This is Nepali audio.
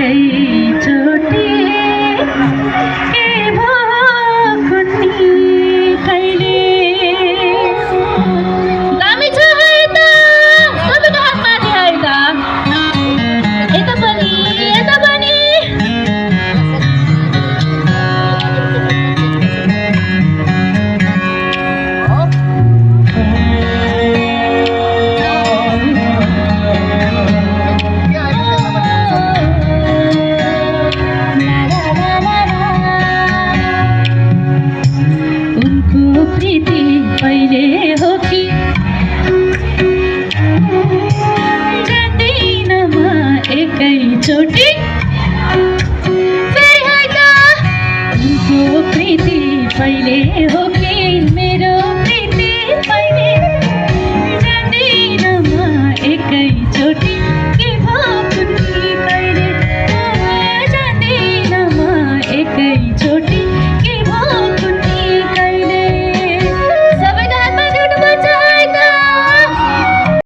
एकैचोटि के भयो कुन्नी कहिले दामी छ है त सबैको हात माथि है त यता पनि यता पनि प्रीति पहिले हो कि जान्दिन म एकैचोटि